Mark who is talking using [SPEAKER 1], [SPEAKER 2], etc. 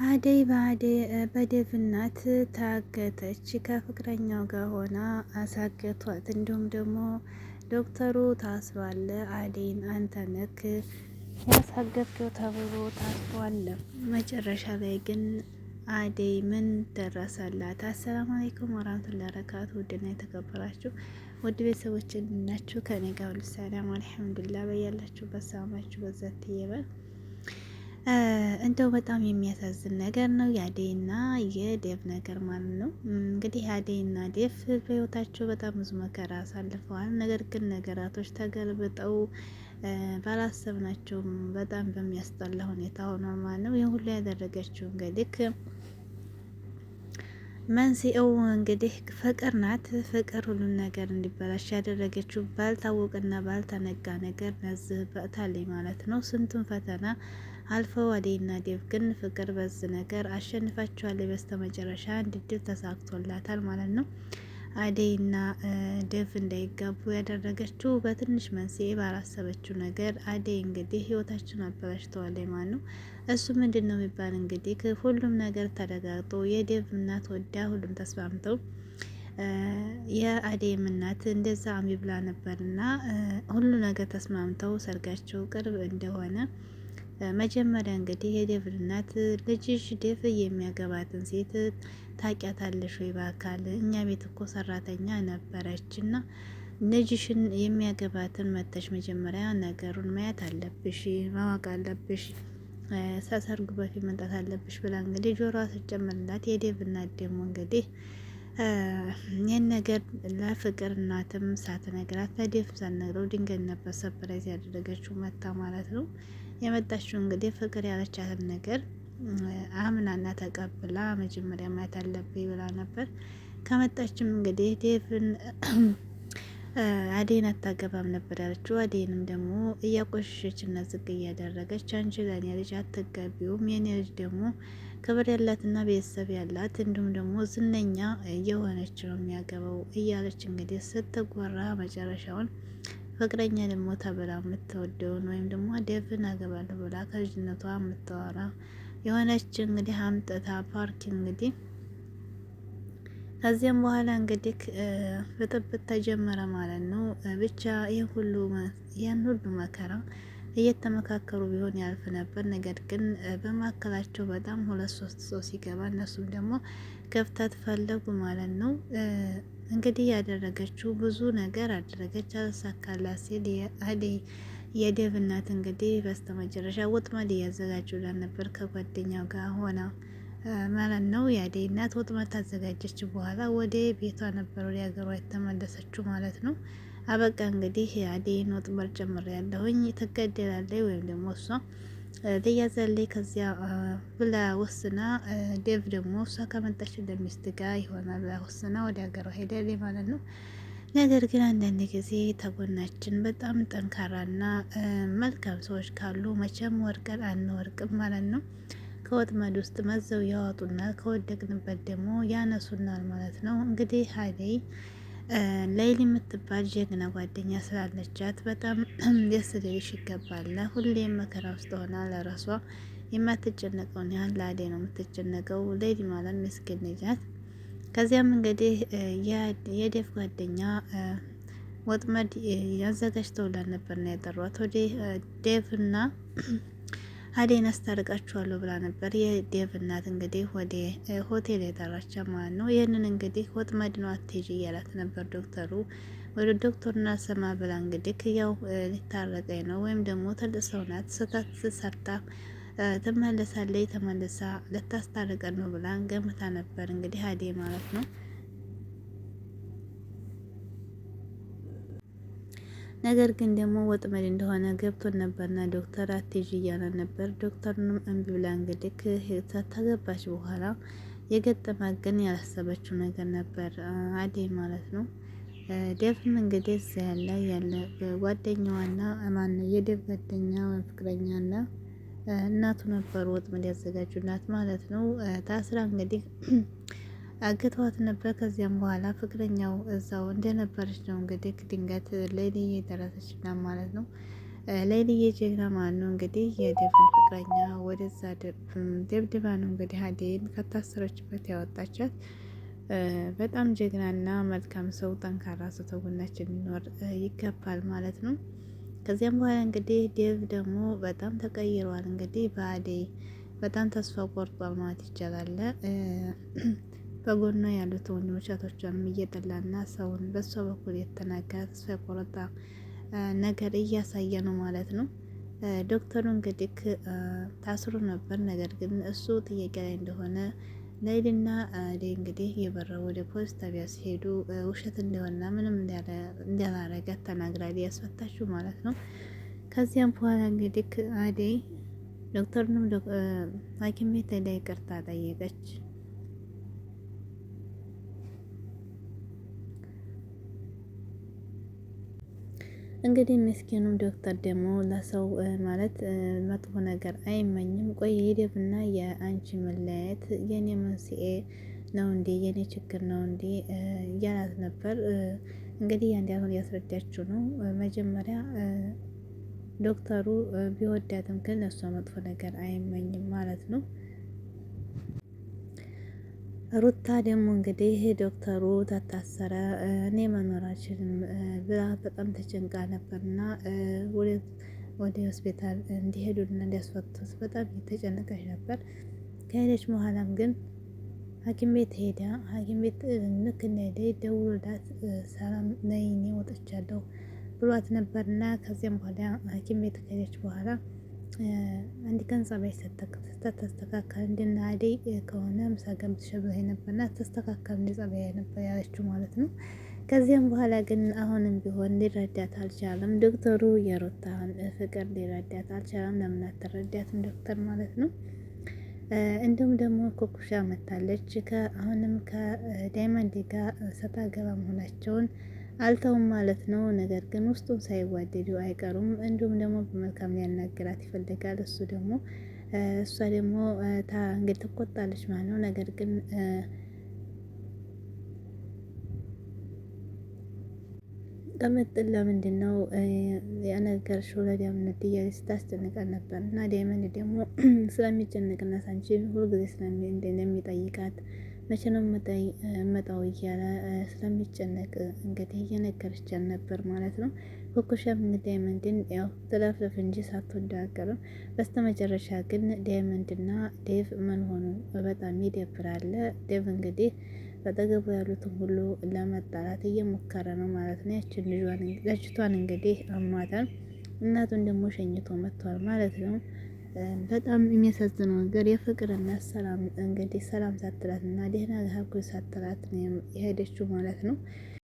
[SPEAKER 1] አደይ በዴቭ እናት ታገተች። ከፍቅረኛው ጋር ሆና አሳገቷት። እንዲሁም ደግሞ ዶክተሩ ታስሯል። አደይን አንተ ነክ ያሳገትከው ተብሎ ታስሯል። መጨረሻ ላይ ግን አደይ ምን ደረሰላት? አሰላሙ አለይኩም ወራህመቱላሂ ወበረካቱ። ውድና የተከበራችሁ ውድ ቤተሰቦች ናችሁ? ከኔ ጋር ሁሉ ሰላም አልሐምዱሊላህ። በያላችሁበት ሰላማችሁ በዛት ይበል። እንደው በጣም የሚያሳዝን ነገር ነው የአደይና የዴቭ ነገር ማለት ነው። እንግዲህ አደይና ዴቭ በህይወታቸው በጣም ብዙ መከራ አሳልፈዋል። ነገር ግን ነገራቶች ተገልብጠው ባላሰብናቸውም በጣም በሚያስጠላ ሁኔታ ሆኗል ማለት ነው። ይህ ሁሉ ያደረገችው እንግዲህ መንስኤው እንግዲህ ፍቅር ናት። ፍቅር ሁሉን ነገር እንዲበላሽ ያደረገችው ባልታወቀና ባልተነጋ ነገር ነዝህ በእታለኝ ማለት ነው። ስንቱን ፈተና አልፈው አደይና ዴቭ ግን ፍቅር በዝ ነገር አሸንፋቸዋለች። በስተመጨረሻ አንድ ድል ተሳክቶላታል ማለት ነው። አደይና ዴቭ እንዳይጋቡ ያደረገችው በትንሽ መንስኤ ባላሰበችው ነገር አደይ እንግዲህ ህይወታችን አበላሽተዋለች ማለት ነው። እሱ ምንድን ነው የሚባል እንግዲህ ሁሉም ነገር ተረጋግጦ የዴቭ እናት ወዳ ሁሉም ተስማምተው የአደይም እናት እንደዛ አሚ ብላ ነበርና ሁሉ ነገር ተስማምተው ሰርጋቸው ቅርብ እንደሆነ መጀመሪያ እንግዲህ የዴቭ እናት ልጅሽ ዴቭ የሚያገባትን ሴት ታውቂያታለሽ ወይ? በአካል እኛ ቤት እኮ ሰራተኛ ነበረች እና ልጅሽን የሚያገባትን መተሽ መጀመሪያ ነገሩን ማየት አለብሽ፣ ማወቅ አለብሽ፣ ከሰርጉ በፊት መምጣት አለብሽ ብላ እንግዲህ ጆሮዋ ስትጨምርላት የዴቭ እናት ደግሞ እንግዲህ ይህን ነገር ለፍቅር እናትም ሳትነግራት ለዴቭ ሳትነግረው ድንገት ነበር ሰፕራይዝ ያደረገችው መታ ማለት ነው። የመጣችው እንግዲህ ፍቅር ያለቻትን ነገር አምናና ተቀብላ መጀመሪያ ማየት አለብኝ ብላ ነበር። ከመጣችም እንግዲህ ዴቭን አደይን አታገባም ነበር ያለችው። አደይንም ደግሞ እያቆሸሸች እና ዝቅ እያደረገች አንቺ ለኔ ልጅ አትገቢውም፣ የኔ ልጅ ደግሞ ክብር ያላትና ቤተሰብ ያላት እንዲሁም ደግሞ ዝነኛ እየሆነች ነው የሚያገባው እያለች እንግዲህ ስትጎራ መጨረሻውን ፍቅረኛ ደግሞ ተብላ የምትወደውን ወይም ደግሞ ዴቭን አገባለሁ ብላ ከልጅነቷ የምታወራ የሆነች እንግዲህ አምጥታ ፓርክ እንግዲህ ከዚያም በኋላ እንግዲህ ብጥብጥ ተጀመረ ማለት ነው። ብቻ ይህን ሁሉ መከራ እየተመካከሩ ቢሆን ያልፍ ነበር። ነገር ግን በመካከላቸው በጣም 2-3 ሰው ሲገባ እነሱም ደግሞ ክፍተት ፈለጉ ማለት ነው። እንግዲህ ያደረገችው ብዙ ነገር አደረገች፣ አልሳካላት ሲል አደይ የዴቭ እናት እንግዲህ በስተመጨረሻ ወጥመድ እያዘጋጁላት ነበር ከጓደኛው ጋር ሆና ማለት ነው። የአደይ እናት ወጥመድ ታዘጋጀች በኋላ ወደ ቤቷ ነበር ወደ ሀገሯ የተመለሰችው ማለት ነው። አበቃ እንግዲህ አደይን ወጥመድ ጨምሬ ያለሁኝ ትገደላለች ወይም ደግሞ እሷ ትያዛለች ከዚያ ብላ ወስና ዴቭ ደግሞ እሷ ከመጣች እንደሚስት ጋር ይሆናል ብላ ወስና ወደ ሀገሯ ሄዳለች ማለት ነው። ነገር ግን አንዳንድ ጊዜ ተጎናችን በጣም ጠንካራና መልካም ሰዎች ካሉ መቼም ወርቀን አንወርቅም ማለት ነው። ከወጥመድ ውስጥ መዘው ያወጡና ከወደቅንበት ደግሞ ያነሱናል ማለት ነው። እንግዲህ አደይ ሌሊ የምትባል ጀግና ጓደኛ ስላለቻት በጣም ደስ ሊልሽ ይገባል። ሁሌም መከራ ውስጥ ሆና ለራሷ የማትጨነቀውን ያህል ለአደይ ነው የምትጨነቀው። ሌሊ ማለት ምስኪን ልጅ ናት። ከዚያም እንግዲህ የዴቭ ጓደኛ ወጥመድ ያዘጋጅተውላት ነበር ነው ያጠሯት። ወደ ዴቭና አደይን አስታርቃችኋለሁ ብላ ነበር የዴቭ እናት እንግዲህ ወደ ሆቴል የጠራቻት ማለት ነው። ይህንን እንግዲህ ወጥመድ ነው አትሄጂ እያላት ነበር ዶክተሩ። ወደ ዶክተርና ሰማ ብላ እንግዲህ ያው ሊታረቀኝ ነው ወይም ደግሞ ትልቅ ሰው ናት ስህተት ሰርታ ትመለሳለች፣ ተመልሳ ልታስታርቀን ነው ብላ ገምታ ነበር እንግዲህ አደይ ማለት ነው። ነገር ግን ደግሞ ወጥመድ እንደሆነ ገብቶን ነበርና ዶክተር አትሄጂ እያለ ነበር። ዶክተርንም እምቢ ብላ እንግዲህ ተገባች በኋላ የገጠማት ግን ያላሰበችው ነገር ነበር አደይ ማለት ነው። ዴቭም እንግዲህ እዚያ ያለ ጓደኛዋና ማን የዴቭ ጓደኛ ፍቅረኛና እናቱ ነበሩ ወጥመድ ያዘጋጁላት ማለት ነው። ታስራ እንግዲህ አግተዋት ነበር። ከዚያም በኋላ ፍቅረኛው እዛው እንደነበረች ነው እንግዲህ ድንገት ሌሊ የደረሰችና ማለት ነው። ሌሊዬ ጀግና ማለት ነው እንግዲህ የዴቭን ፍቅረኛ ወደዛ ደብድባ ነው እንግዲህ አደይን ከታሰረችበት ያወጣቻት። በጣም ጀግናና መልካም ሰው፣ ጠንካራ ሰው ተጎናችን ሊኖር ይገባል ማለት ነው። ከዚያም በኋላ እንግዲህ ዴቭ ደግሞ በጣም ተቀይሯል። እንግዲህ በአደይ በጣም ተስፋ ቆርጧል ማለት ይቻላል። በጎኗ ያሉት ወንድሞች እህቶቿንም እየጠላና ሰውን በሷ በኩል የተናገረ ተስፋ የቆረጠ ነገር እያሳየ ነው ማለት ነው። ዶክተሩ እንግዲህ ታስሮ ነበር። ነገር ግን እሱ ጥያቄ ላይ እንደሆነ ላይልና አደይ እንግዲህ እየበረው ወደ ፖሊስ ጣቢያ ሲሄዱ ውሸት እንደሆነና ምንም እንዳላረገ ተናግራ ያስፈታችው ማለት ነው። ከዚያም በኋላ እንግዲህ አደይ ዶክተሩንም ሐኪም ቤት ላይ ይቅርታ ጠየቀች። እንግዲህ ምስኪኑም ዶክተር ደግሞ ለሰው ማለት መጥፎ ነገር አይመኝም። ቆይ የዴቭና የአንቺ መለያየት የኔ መንስኤ ነው እንዴ? የኔ ችግር ነው እንዴ? እያላት ነበር። እንግዲህ ያን ያሁን ያስረዳችው ነው። መጀመሪያ ዶክተሩ ቢወዳትም ግን እሷ መጥፎ ነገር አይመኝም ማለት ነው። ሩታ ደግሞ እንግዲህ ዶክተሩ ታታሰረ እኔ መኖር አልችልም ብላ በጣም ተጨንቃ ነበርና ወደ ሆስፒታል እንዲሄዱና እንዲያስፈቱት በጣም የተጨነቀች ነበር። ከሄደች በኋላም ግን ሐኪም ቤት ሄዳ ሐኪም ቤት ልክ እንደሄደ ደውሎላት ሰላም ነይ እኔ ወጥቻለሁ ብሏት ነበርና ከዚያም በኋላ ሐኪም ቤት ከሄደች በኋላ አንድ ቀን ጸባይ ተስተካከል እንድና አደይ ከሆነ ምሳ ገምትሽ ብላኝ ነበርና ተስተካከል እንደ ጸባይ ነበር ያለችው ማለት ነው። ከዚያም በኋላ ግን አሁንም ቢሆን ሊረዳት አልቻለም። ዶክተሩ የሩታን ፍቅር ሊረዳት አልቻለም። ለምን አትረዳትም ዶክተር ማለት ነው። እንዲሁም ደግሞ ኮኩሻ መታለች። አሁንም ከዳይመንድ ጋር ሰጣ ገባ መሆናቸውን አልተውም ማለት ነው። ነገር ግን ውስጡን ሳይዋደዱ አይቀሩም። እንዲሁም ደግሞ በመልካም ሊያናግራት ይፈልጋል። እሱ ደግሞ እሷ ደግሞ እንግዲህ ትቆጣለች ማለት ነው። ነገር ግን ቅምጥል ለምንድን ነው የነገርሽው ለዳይመንድ እያለች ስታስጨንቃት ነበር እና ዳይመንድ ደግሞ ስለሚጨነቅና ሳንቺ ሁልጊዜ ስለሚጠይቃት መቼ ነው መጣው እያለ ስለሚጨነቅ እንግዲህ እየነገረቻት ነበር ማለት ነው። ኮኮሻም እንግዲህ ዳይመንድን ያው ትለፍልፍ እንጂ ሳትወደው አትቀርም። በስተመጨረሻ ግን ዳይመንድና ዴቭ ምን ሆኑ? በጣም ይደብራል። ዴቭ እንግዲህ በጠገቡ ያሉትን ሁሉ ለመጣላት እየሞከረ ነው ማለት ነው። ያችን ልጅቷን እንግዲህ አሟታል። እናቱን ደግሞ ሸኝቶ መጥቷል ማለት ነው። በጣም የሚያሳዝነው ነገር የፍቅርና ሰላም እንግዲህ ሰላም ሳትላት እና ደህና ሀብኩ ሳትላት ነው የሄደችው ማለት ነው።